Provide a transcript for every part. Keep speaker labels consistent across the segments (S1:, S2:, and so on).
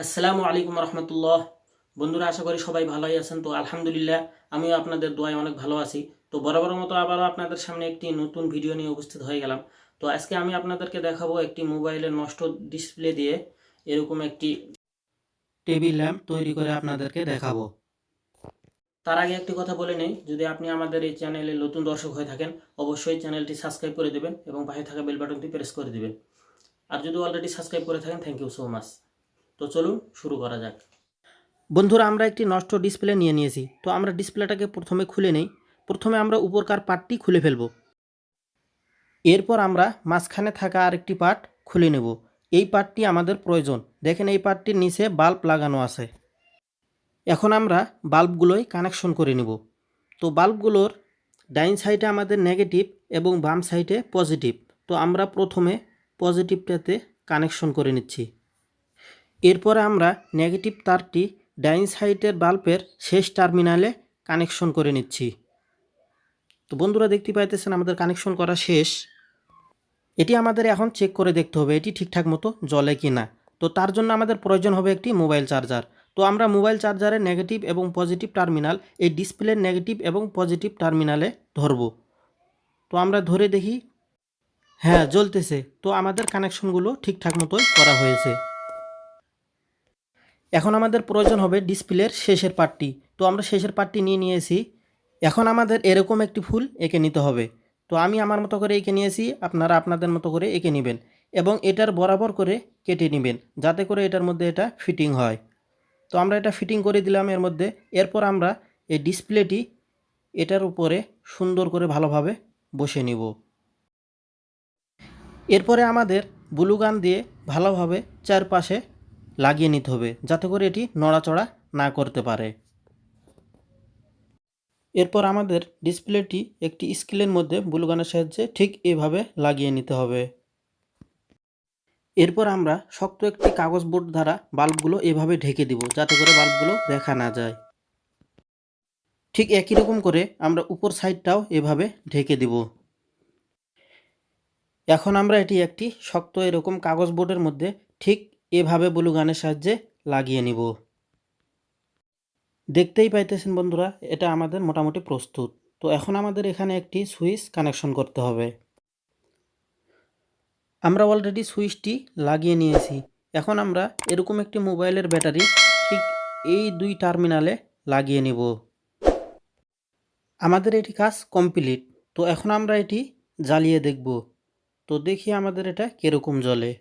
S1: আসসালামু আলাইকুম রহমতুল্লাহ। বন্ধুরা, আশা করি সবাই ভালোই আছেন। তো আলহামদুলিল্লাহ, আমিও আপনাদের দোয়ায় অনেক ভালো আছি। তো বরাবর মতো আবারও আপনাদের সামনে একটি নতুন ভিডিও নিয়ে উপস্থিত হয়ে গেলাম। তো আজকে আমি আপনাদেরকে দেখাবো একটি মোবাইলের নষ্ট ডিসপ্লে দিয়ে এরকম একটি টেবিল ল্যাম্প তৈরি করে আপনাদেরকে দেখাবো। তার আগে একটি কথা বলে নেই, যদি আপনি আমাদের এই চ্যানেলে নতুন দর্শক হয়ে থাকেন অবশ্যই চ্যানেলটি সাবস্ক্রাইব করে দেবেন এবং পাশে থাকা বেল বাটনটি প্রেস করে দেবেন। আর যদি অলরেডি সাবস্ক্রাইব করে থাকেন, থ্যাংক ইউ সো মাচ। তো চলুন শুরু করা যাক। বন্ধুরা, আমরা একটি নষ্ট ডিসপ্লে নিয়ে নিয়েছি। তো আমরা ডিসপ্লেটাকে প্রথমে খুলে নেই। প্রথমে আমরা উপরকার পার্টটি খুলে ফেলব। এরপর আমরা মাঝখানে থাকা আরেকটি পার্ট খুলে নেব। এই পার্টটি আমাদের প্রয়োজন। দেখেন, এই পার্টটির নিচে বাল্ব লাগানো আছে। এখন আমরা বাল্বগুলোই কানেকশন করে নেব। তো বাল্বগুলোর ডাইন সাইডে আমাদের নেগেটিভ এবং বাম সাইডে পজিটিভ। তো আমরা প্রথমে পজিটিভটাতে কানেকশন করে নিচ্ছি। এরপরে আমরা নেগেটিভ তারটি ডাইন সাইডের বাল্বের শেষ টার্মিনালে কানেকশন করে নিচ্ছি। তো বন্ধুরা, দেখতে পাইতেছেন আমাদের কানেকশন করা শেষ। এটি আমাদের এখন চেক করে দেখতে হবে এটি ঠিকঠাক মতো জ্বলে কি না। তো তার জন্য আমাদের প্রয়োজন হবে একটি মোবাইল চার্জার। তো আমরা মোবাইল চার্জারের নেগেটিভ এবং পজিটিভ টার্মিনাল এই ডিসপ্লের নেগেটিভ এবং পজিটিভ টার্মিনালে ধরব। তো আমরা ধরে দেখি, হ্যাঁ, জ্বলতেছে। তো আমাদের কানেকশনগুলো ঠিকঠাক মতোই করা হয়েছে। এখন আমাদের প্রয়োজন হবে ডিসপ্লের শেষের পার্টটি। তো আমরা শেষের পার্টটি নিয়ে নিয়েছি। এখন আমাদের এরকম একটি ফুল এঁকে নিতে হবে। তো আমি আমার মতো করে এঁকে নিয়েছি, আপনারা আপনাদের মতো করে এঁকে নেবেন এবং এটার বরাবর করে কেটে নেবেন, যাতে করে এটার মধ্যে এটা ফিটিং হয়। তো আমরা এটা ফিটিং করে দিলাম এর মধ্যে। এরপর আমরা এই ডিসপ্লেটি এটার উপরে সুন্দর করে ভালোভাবে বসে নিব। এরপরে আমাদের ব্লু গান দিয়ে ভালোভাবে চারপাশে লাগিয়ে নিতে হবে, যাতে করে এটি নড়াচড়া না করতে পারে। এরপর আমাদের ডিসপ্লেটি একটি স্কেলের মধ্যে ব্লু গানের সাহায্যে ঠিক এভাবে লাগিয়ে নিতে হবে। এরপর আমরা শক্ত একটি কাগজ বোর্ড দ্বারা বাল্বগুলো এভাবে ঢেকে দিব, যাতে করে বাল্বগুলো দেখা না যায়। ঠিক একই রকম করে আমরা উপর সাইডটাও এভাবে ঢেকে দিব। এখন আমরা এটি একটি শক্ত এরকম কাগজ বোর্ডের মধ্যে ঠিক এভাবে ব্লু গানের সাহায্যে লাগিয়ে নিব। দেখতেই পাইতেছেন বন্ধুরা, এটা আমাদের মোটামুটি প্রস্তুত। তো এখন আমাদের এখানে একটি সুইচ কানেকশন করতে হবে। আমরা অলরেডি সুইচটি লাগিয়ে নিয়েছি। এখন আমরা এরকম একটি মোবাইলের ব্যাটারি ঠিক এই দুই টার্মিনালে লাগিয়ে নিব। আমাদের এটি কাজ কমপ্লিট। তো এখন আমরা এটি জ্বালিয়ে দেখব। তো দেখি আমাদের এটা কীরকম জ্বলে।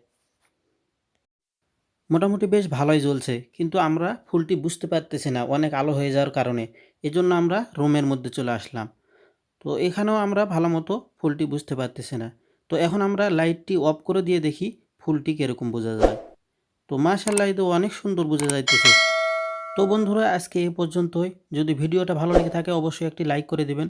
S1: মোটামুটি বেশ ভালোই জ্বলছে, কিন্তু আমরা ফুলটি বুঝতে পারতেছি না অনেক আলো হয়ে যাওয়ার কারণে। এজন্য আমরা রুমের মধ্যে চলে আসলাম। তো এখানেও আমরা ভালো মতো ফুলটি বুঝতে পারতেছি না। তো এখন আমরা লাইটটি অফ করে দিয়ে দেখি ফুলটি কীরকম বোঝা যায়। তো মাশাআল্লাহ, তো অনেক সুন্দর বোঝা যাইতেছে। তো বন্ধুরা, আজকে এ পর্যন্তই। যদি ভিডিওটা ভালো লেগে থাকে অবশ্যই একটি লাইক করে দিবেন।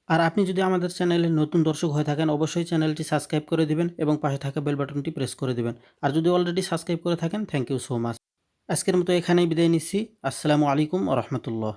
S1: আর আপনি যদি আমাদের চ্যানেলে নতুন দর্শক হয়ে থাকেন অবশ্যই চ্যানেলটি সাবস্ক্রাইব করে দিবেন এবং পাশে থাকা বেল বাটনটি প্রেস করে দিবেন। আর যদি অলরেডি সাবস্ক্রাইব করে থাকেন, থ্যাংক ইউ সো মাচ। আজকের মতো এখানেই বিদায় নিচ্ছি। আসসালামু আলাইকুম ওয়া রাহমাতুল্লাহ।